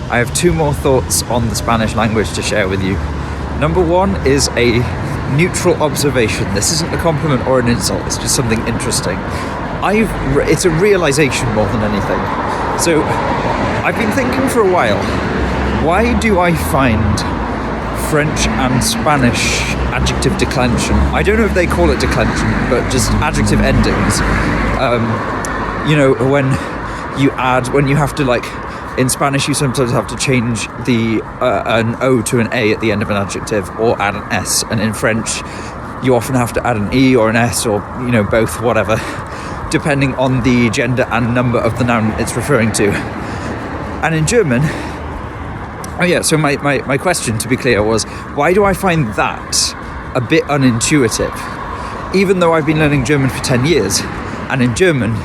I have two more thoughts on the Spanish language to share with you. Number one is a neutral observation. This isn't a compliment or an insult, it's just something interesting. It's a realization more than anything. So I've been thinking for a while, why do I find French and Spanish adjective declension, I don't know if they call it declension, but just adjective endings, when you have to, like, in Spanish you sometimes have to change an O to an A at the end of an adjective, or add an S, and in French you often have to add an E or an S, or both, whatever, depending on the gender and number of the noun it's referring to. And in German, so my question, to be clear, was, why do I find that a bit unintuitive? Even though I've been learning German for 10 years, and in German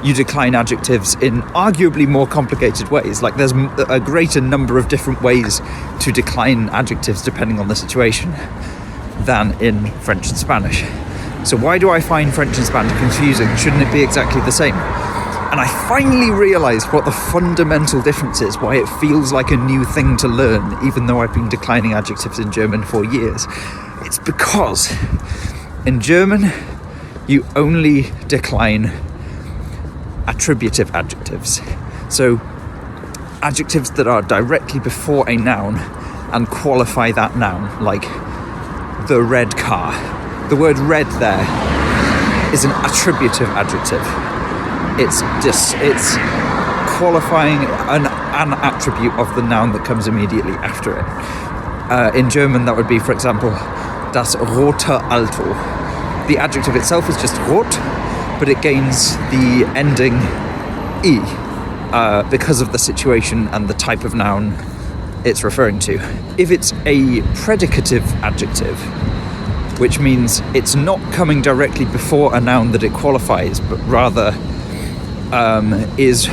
you decline adjectives in arguably more complicated ways. Like, there's a greater number of different ways to decline adjectives depending on the situation than in French and Spanish. So why do I find French and Spanish confusing? Shouldn't it be exactly the same? And I finally realised what the fundamental difference is, why it feels like a new thing to learn, even though I've been declining adjectives in German for years. It's because in German, you only decline attributive adjectives. So adjectives that are directly before a noun and qualify that noun, like the red car. The word red there is an attributive adjective. It's qualifying an attribute of the noun that comes immediately after it. In German, that would be, for example, das rote Auto. The adjective itself is just rot, but it gains the ending "e" because of the situation and the type of noun it's referring to. If it's a predicative adjective, which means it's not coming directly before a noun that it qualifies, but rather is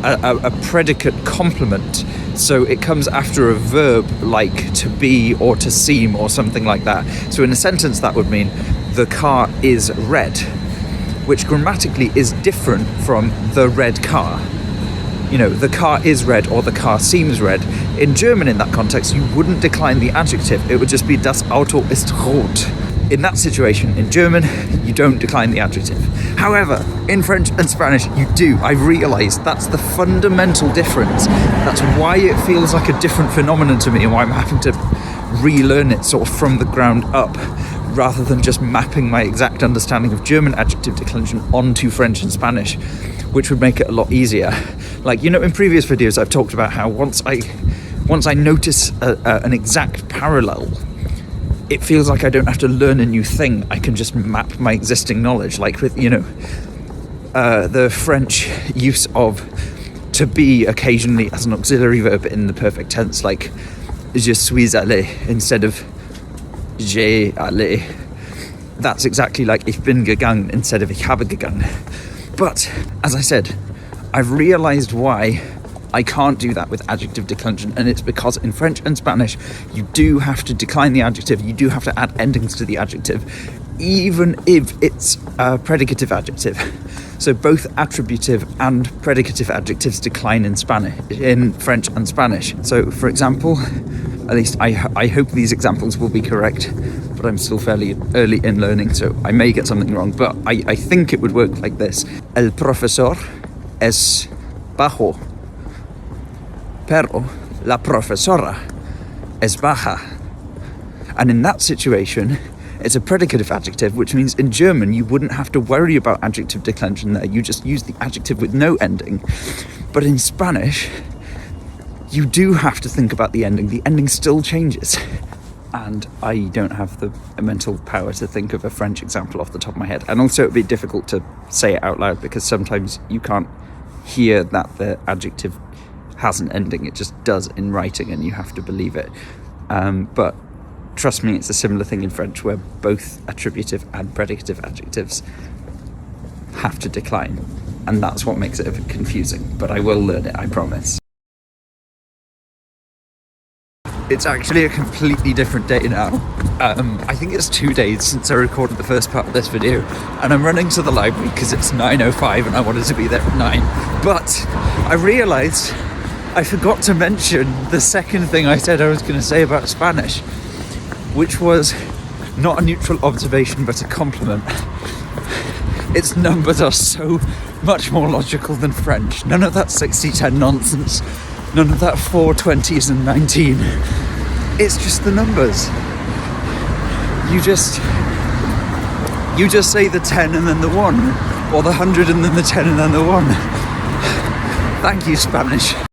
a predicate complement. So it comes after a verb like to be or to seem or something like that. So in a sentence that would mean the car is red, which grammatically is different from the red car. The car is red or the car seems red. In German, in that context, you wouldn't decline the adjective. It would just be das Auto ist rot. In that situation, in German, you don't decline the adjective. However, in French and Spanish, you do. I've realised that's the fundamental difference. That's why it feels like a different phenomenon to me, and why I'm having to relearn it sort of from the ground up, rather than just mapping my exact understanding of German adjective declension onto French and Spanish, which would make it a lot easier. Like, in previous videos I've talked about how once I notice an exact parallel, it feels like I don't have to learn a new thing. I can just map my existing knowledge, like with, the French use of to be occasionally as an auxiliary verb in the perfect tense, like je suis allé instead of j'ai allé. That's exactly like ich bin gegangen instead of ich habe gegangen. But, as I said, I've realised why I can't do that with adjective declension, and it's because in French and Spanish you do have to decline the adjective, you do have to add endings to the adjective, even if it's a predicative adjective. So both attributive and predicative adjectives decline in French and Spanish. So, for example, at least I hope these examples will be correct, but I'm still fairly early in learning, so I may get something wrong, but I think it would work like this. El profesor es bajo, pero la profesora es baja. And in that situation, it's a predicative adjective, which means in German you wouldn't have to worry about adjective declension there. You just use the adjective with no ending. But in Spanish, you do have to think about the ending. The ending still changes. And I don't have the mental power to think of a French example off the top of my head. And also it'd be difficult to say it out loud, because sometimes you can't hear that the adjective has an ending. It just does in writing, and you have to believe it. But trust me, it's a similar thing in French, where both attributive and predicative adjectives have to decline, and that's what makes it a bit confusing. But I will learn it, I promise. It's actually a completely different day now. I think it's 2 days since I recorded the first part of this video, and I'm running to the library because it's 9:05 and I wanted to be there at 9. But I realised I forgot to mention the second thing I said I was going to say about Spanish, which was not a neutral observation but a compliment. Its numbers are so much more logical than French. None of that 60-10 nonsense. None of that 420s and 19. It's just the numbers. You just say the 10 and then the 1, or the 100 and then the 10 and then the 1. Thank you, Spanish.